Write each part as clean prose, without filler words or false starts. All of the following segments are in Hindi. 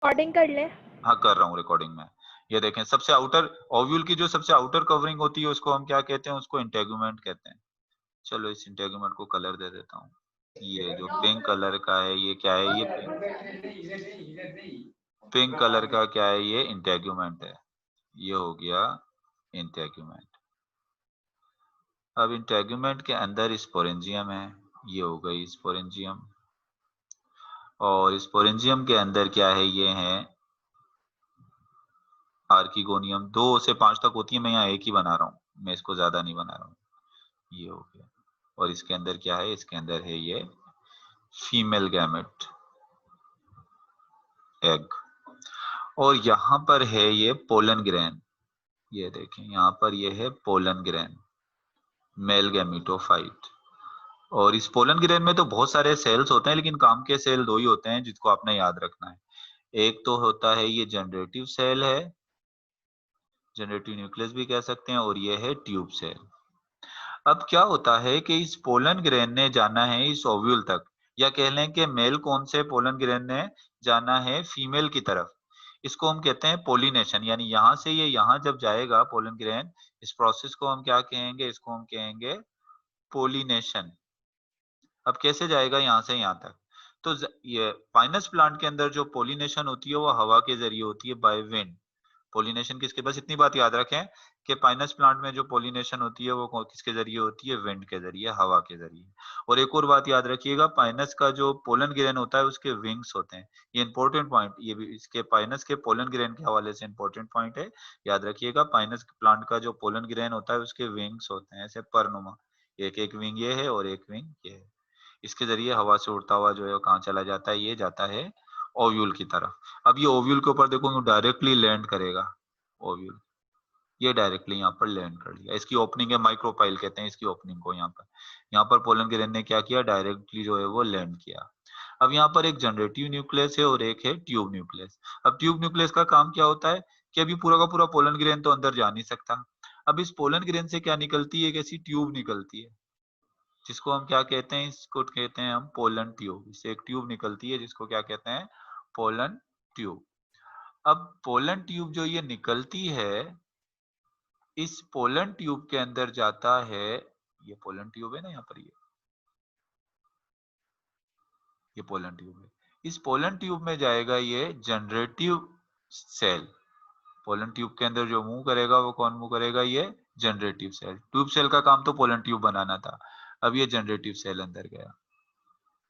रिकॉर्डिंग कर ले। हाँ कर रहा हूँ रिकॉर्डिंग में। ये देखें सबसे आउटर ओव्यूल की जो सबसे आउटर कवरिंग होती है उसको हम क्या कहते हैं, उसको इंटेगुमेंट कहते हैं। चलो इस इंटेगुमेंट को कलर दे देता हूँ। ये जो पिंक कलर का है ये क्या है, ये पिंक कलर का क्या है, ये इंटेगुमेंट है। ये हो गया इंटेगुमेंट। अब इंटेगुमेंट के अंदर स्पोरेंजियम है, ये हो गई स्पोरेंजियम। और स्पोरेंजियम के अंदर क्या है, ये है आर्किगोनियम। 2 से 5 तक होती है, मैं यहाँ एक ही बना रहा हूँ, मैं इसको ज्यादा नहीं बना रहा हूँ। ये हो गया। और इसके अंदर क्या है, इसके अंदर है ये फीमेल गैमेट एग। और यहाँ पर है ये पोलन ग्रेन। ये देखें यहाँ पर ये है पोलन ग्रेन, मेल गैमेटोफाइट। और इस पोलन ग्रेन में तो बहुत सारे सेल्स होते हैं, लेकिन काम के सेल 2 ही होते हैं जिसको आपने याद रखना है। एक तो होता है ये जनरेटिव सेल है, जनरेटिव न्यूक्लियस भी कह सकते हैं, और ये है ट्यूब सेल। अब क्या होता है कि इस पोलन ग्रेन ने जाना है इस ओव्यूल तक, या कह लें कि मेल कौन से पोलन ग्रेन ने जाना है फीमेल की तरफ। इसको हम कहते हैं पोलिनेशन, यानी यहां से ये यहाँ जब जाएगा पोलन ग्रेन, इस प्रोसेस को हम क्या कहेंगे, इसको हम कहेंगे पोलिनेशन। अब कैसे जाएगा यहाँ से यहाँ तक, तो ये पाइनस प्लांट के अंदर जो पोलिनेशन होती है वो हवा के जरिए होती है, बाय विंड। पोलिनेशन किसके, बस इतनी बात याद रखें कि पाइनस प्लांट में जो पोलिनेशन होती है वो किसके जरिए होती है, विंड के जरिए, हवा के जरिए। और एक और बात याद रखिएगा, पाइनस का जो पोलन ग्रेन होता है उसके विंग्स होते हैं। ये इंपॉर्टेंट पॉइंट, ये भी इसके पाइनस के पोलन ग्रेन के हवाले से इंपॉर्टेंट पॉइंट है, याद रखिएगा। पाइनस प्लांट का जो पोलन ग्रेन होता है उसके विंग्स होते हैं ऐसे परनुमा, एक एक विंग ये है और एक विंग ये है। इसके जरिए हवा से उड़ता हुआ जो है कहाँ चला जाता है, ये जाता है ओव्यूल की तरफ। अब ये ओव्यूल के ऊपर देखो डायरेक्टली लैंड करेगा, ओव्यूल ये डायरेक्टली यहाँ पर लैंड कर लिया। इसकी ओपनिंग है, माइक्रोपाइल कहते हैं इसकी ओपनिंग को। यहाँ पर पोलन ग्रेन ने क्या किया, डायरेक्टली जो है वो लैंड किया। अब यहाँ पर एक जनरेटिव न्यूक्लियस है और एक है ट्यूब न्यूक्लियस। अब ट्यूब न्यूक्लियस का काम क्या होता है कि अभी पूरा का पूरा पोलन ग्रेन तो अंदर जा नहीं सकता। अब इस पोलन ग्रेन से क्या निकलती है, एक ऐसी ट्यूब निकलती है जिसको हम क्या कहते हैं, इसको कहते हैं हम पोलन ट्यूब। इससे एक ट्यूब निकलती है जिसको क्या कहते हैं, पोलन ट्यूब। अब पोलन ट्यूब जो ये निकलती है, इस पोलन ट्यूब के अंदर जाता है, ये पोलन ट्यूब है ना, यहाँ पर ये पोलन ट्यूब है। इस पोलन ट्यूब में जाएगा ये जनरेटिव सेल। पोलन ट्यूब के अंदर जो मूव करेगा वो कौन मूव करेगा, ये जनरेटिव सेल। ट्यूब सेल का काम तो पोलन ट्यूब बनाना था, अब ये जनरेटिव सेल अंदर गया।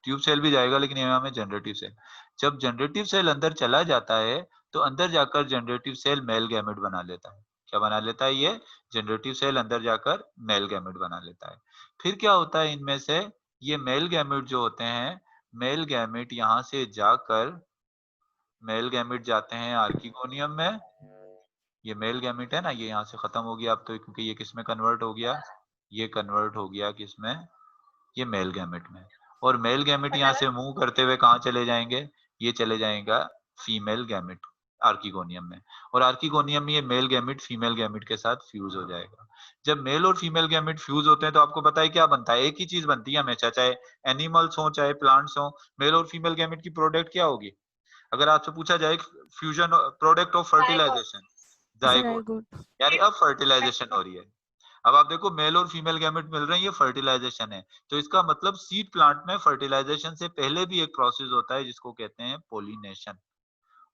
ट्यूब सेल भी जाएगा लेकिन यहाँ में जनरेटिव सेल। जब जनरेटिव सेल अंदर चला जाता है तो अंदर जाकर जनरेटिव सेल मेल गैमेट बना लेता है। क्या बना लेता है, ये जनरेटिव सेल अंदर जाकर मेल गैमेट बना लेता है। फिर क्या होता है इनमें से, ये मेल गैमेट जो होते हैं, मेल गैमेट यहाँ से जाकर, मेल गैमेट जाते हैं आर्किगोनियम में। ये मेल गैमेट है ना, ये यहाँ से खत्म हो गया अब तो, क्योंकि ये किस में कन्वर्ट हो गया, ये कन्वर्ट हो गया किसमें, ये मेल गैमेट में। और मेल गैमेट यहाँ से मूव करते हुए कहाँ चले जाएंगे, ये चले जाएगा फीमेल गैमेट आर्किगोनियम में। और आर्किगोनियम में ये मेल गैमेट फीमेल गैमेट के साथ फ्यूज हो जाएगा। जब मेल और फीमेल गैमेट फ्यूज होते हैं तो आपको पता है क्या बनता है, एक ही चीज बनती है हमेशा, चाहे एनिमल्स हो चाहे प्लांट्स हो, मेल और फीमेल गैमेट की प्रोडक्ट क्या होगी। अगर आपसे पूछा जाए fusion product of fertilisation, zygote, zygote. यानी अब फर्टिलाइजेशन हो रही है। अब आप देखो मेल और फीमेल गैमेट मिल रहे हैं, ये फर्टिलाइजेशन है। तो इसका मतलब सीड प्लांट में फर्टिलाइजेशन से पहले भी एक प्रोसेस होता है जिसको कहते हैं पोलिनेशन।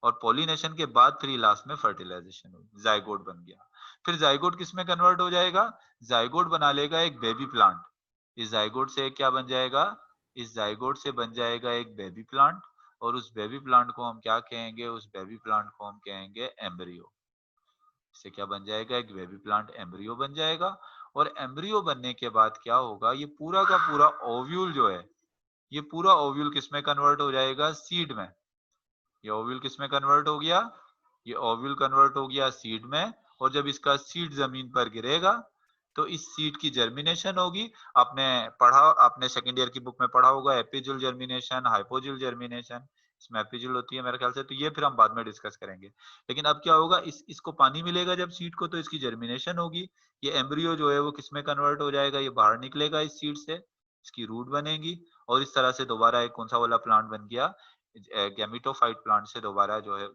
और पोलिनेशन के बाद फिर लास्ट में फर्टिलाइजेशन होगी, जायगोट बन गया। फिर जायगोट किस में कन्वर्ट हो जाएगा, जायगोट बना लेगा एक बेबी प्लांट। इस जायगोट से क्या बन जाएगा, इस जायगोट से बन जाएगा एक बेबी प्लांट। और उस बेबी प्लांट को हम क्या कहेंगे, उस बेबी प्लांट को हम कहेंगे एम्ब्रियो। इससे क्या बन जाएगा, एक बेबी प्लांट एम्ब्रियो बन जाएगा। और एम्ब्रियो बनने के बाद क्या होगा, ये पूरा का पूरा ओव्यूल जो है, ये पूरा ओव्यूल किस में कन्वर्ट हो जाएगा, सीड में। ये ओव्यूल किस में कन्वर्ट हो गया, ये ओव्यूल कन्वर्ट हो गया सीड में। और जब इसका सीड जमीन पर गिरेगा तो इस सीड की जर्मिनेशन होगी। आपने पढ़ा, आपने सेकेंड ईयर की बुक में पढ़ा होगा एपिजुल जर्मिनेशन, हाइपोजुल जर्मिनेशन। इसमें एपिजुल होती है मेरे ख्याल से, तो ये फिर हम बाद में डिस्कस करेंगे। लेकिन अब क्या होगा, इसको पानी मिलेगा जब सीड को, तो इसकी जर्मिनेशन होगी। ये एम्ब्रियो जो है वो किसमें कन्वर्ट हो जाएगा, ये बाहर निकलेगा इस सीड से, इसकी रूट बनेगी। और इस तरह से दोबारा एक कौन सा वाला प्लांट बन गया, गैमेटोफाइट प्लांट से दोबारा जो है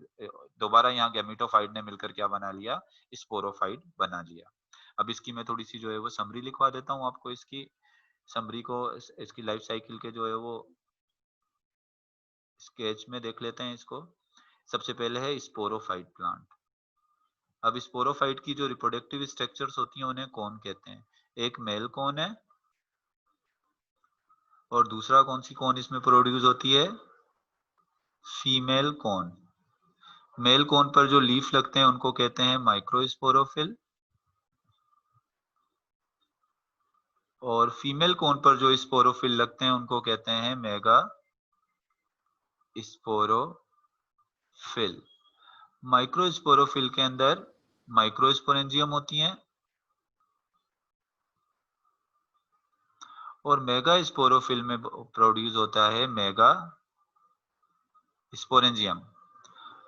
दोबारा यहाँ गैमेटोफाइट ने मिलकर क्या बना लिया, स्पोरोफाइट बना लिया। अब इसकी मैं थोड़ी सी जो है वो समरी लिखवा देता हूँ आपको, इसकी समरी को इसकी लाइफ साइकिल के जो है वो स्केच में देख लेते हैं इसको। सबसे पहले है स्पोरोफाइट प्लांट। अब स्पोरोफाइट की जो रिप्रोडक्टिव स्ट्रक्चर्स होती हैं उन्हें कौन कहते हैं? एक मेल कौन है और दूसरा कौन सी कौन इसमें प्रोड्यूस होती है? फीमेल कौन। मेल कौन पर जो लीफ लगते हैं उनको कहते हैं माइक्रोस्पोरोफिल, और फीमेल कौन पर जो स्पोरोफिल लगते हैं उनको कहते हैं मेगा स्पोरोफिल। माइक्रोस्पोरोफिल के अंदर माइक्रोस्पोरेंजियम होती हैं और मेगा स्पोरोफिल में प्रोड्यूस होता है मेगा स्पोरेंजियम।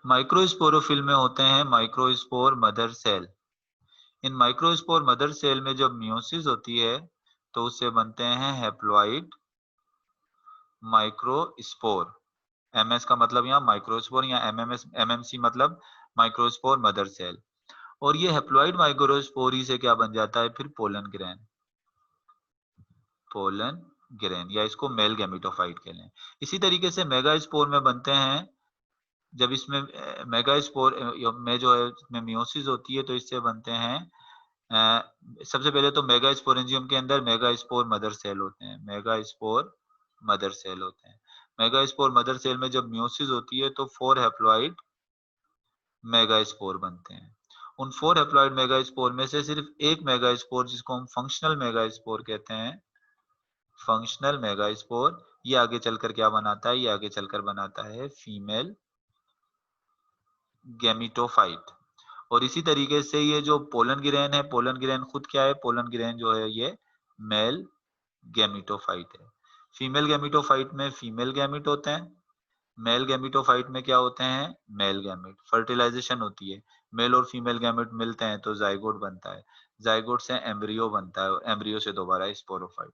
माइक्रोस्पोरोफिल में होते हैं माइक्रोस्पोर मदर सेल। इन माइक्रोस्पोर मदर सेल में जब मियोसिस होती है तो उससे बनते हैं हैप्लॉइड माइक्रोस्पोर। एमएस का मतलब यहाँ माइक्रोस्पोर, या एमएमएस एमएमसी मतलब माइक्रोस्पोर मदर सेल। और ये हैप्लॉइड माइक्रोस्पोर ही से क्या बन जाता है फिर? Pollen grain. पोलन ग्रेन, या इसको मेल गैमेटोफाइट कह लें। इसी तरीके से मेगास्पोर में बनते हैं, जब इसमें मेगास्पोर में जो है इसमें मियोसिस होती है तो इससे बनते हैं सबसे पहले तो मेगास्पोरेंजियम के अंदर मेगास्पोर मदर सेल होते हैं। मेगास्पोर मदर सेल होते हैं। मेगास्पोर मदर सेल में जब मियोसिस होती है तो 4 हैप्लॉइड मेगास्पोर बनते हैं। उन 4 हैप्लॉइड मेगास्पोर में से सिर्फ एक मेगास्पोर, जिसको हम फंक्शनल मेगास्पोर कहते हैं, फंक्शनल मेगास्पोर, ये आगे चलकर क्या बनाता है? ये आगे चलकर बनाता है फीमेल गैमेटोफाइट। और इसी तरीके से ये जो पोलन ग्रेन है, पोलन ग्रेन खुद क्या है? पोलन ग्रेन जो है ये मेल गैमेटोफाइट है। फीमेल गैमेटोफाइट में फीमेल गैमेट होते हैं, मेल गैमेटोफाइट में क्या होते हैं? Male gamete. फर्टिलाइजेशन होती है, मेल और फीमेल गैमेट मिलते हैं तो जाइगोट बनता है, जाइगोट से एम्ब्रियो बनता है, एम्ब्रियो से दोबारा स्पोरोफाइट।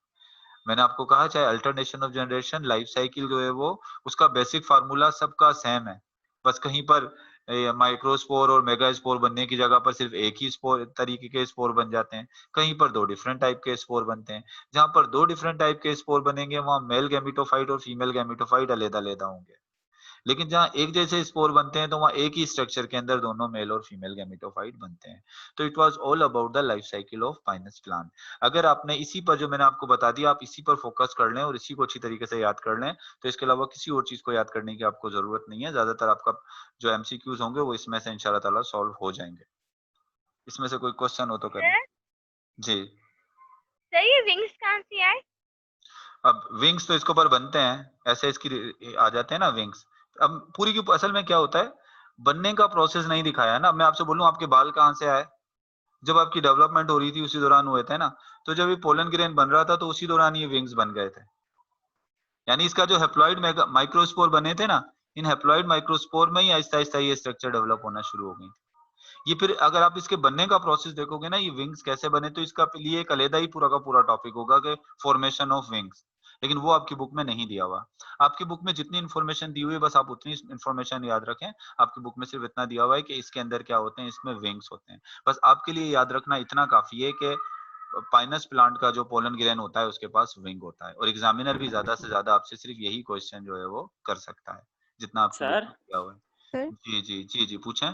मैंने आपको कहा चाहे alternation of generation, life cycle जो है वो उसका बेसिक फार्मूला सबका सेम है, बस कहीं पर माइक्रोस्पोर और मेगास्पोर बनने की जगह पर सिर्फ एक ही स्पोर तरीके के स्पोर बन जाते हैं, कहीं पर 2 डिफरेंट टाइप के स्पोर बनते हैं। जहां पर 2 डिफरेंट टाइप के स्पोर बनेंगे वहां मेल गैमेटोफाइट और फीमेल गैमेटोफाइट अलग-अलग होंगे। लेकिन जहाँ एक जैसे स्पोर बनते हैं तो वहाँ एक ही स्ट्रक्चर के अंदर दोनों मेल और फीमेल गैमेटोफाइट बनते हैं। तो it was all about the life cycle of Pinus plant. अगर आपने इसी पर जो मैंने आपको बता दिया, आप इसी पर फोकस कर लें और इसी को अच्छी तरीके से याद कर लें, तो इसके अलावा किसी और चीज को याद करने की आपको जरूरत नहीं है। ज्यादातर आपका जो एमसीक्यूज होंगे वो इसमें से इंशाल्लाह ताला सॉल्व हो जाएंगे। इसमें से कोई क्वेश्चन हो तो करें। सर जी। सर ये विंग्स कहाँ से आए? अब विंग्स तो इसके ऊपर बनते हैं, ऐसे इसकी आ जाते हैं ना विंग्स। अब पूरी की असल में क्या होता है, बनने का प्रोसेस नहीं दिखाया है ना। मैं आपसे बोलूं आपके बाल कहाँ से आए? जब आपकी डेवलपमेंट हो रही थी उसी दौरान हुए थे ना। तो जब ये पोलन ग्रेन बन रहा था तो उसी दौरान ये विंग्स बन गए थे। यानी इसका जो हैप्लॉइड माइक्रोस्पोर बने थे ना, इन हैप्लॉइड माइक्रोस्पोर में ही आहिस्ता आहिस्ता ये स्ट्रक्चर डेवलप होना शुरू हो गई। ये फिर अगर आप इसके बनने का प्रोसेस देखोगे ना, ये विंग्स कैसे बने, तो इसका लिए एक अलग ही पूरा का पूरा टॉपिक होगा कि फॉर्मेशन ऑफ विंग्स। लेकिन वो आपकी बुक में नहीं दिया हुआ। आपकी बुक में जितनी इन्फॉर्मेशन दी हुई है बस आप उतनी इन्फॉर्मेशन याद रखें। आपकी बुक में सिर्फ इतना दिया हुआ है कि इसके अंदर क्या होते हैं, इसमें विंग्स होते हैं। बस आपके लिए याद रखना इतना काफी है कि पाइनस प्लांट का जो पोलन ग्रेन होता है उसके पास विंग होता है, और एग्जामिनर भी ज्यादा से ज्यादा आपसे सिर्फ यही क्वेश्चन जो है वो कर सकता है, जितना आपकी बुक सर में दिया हुआ है। सर जी जी जी जी, पूछें।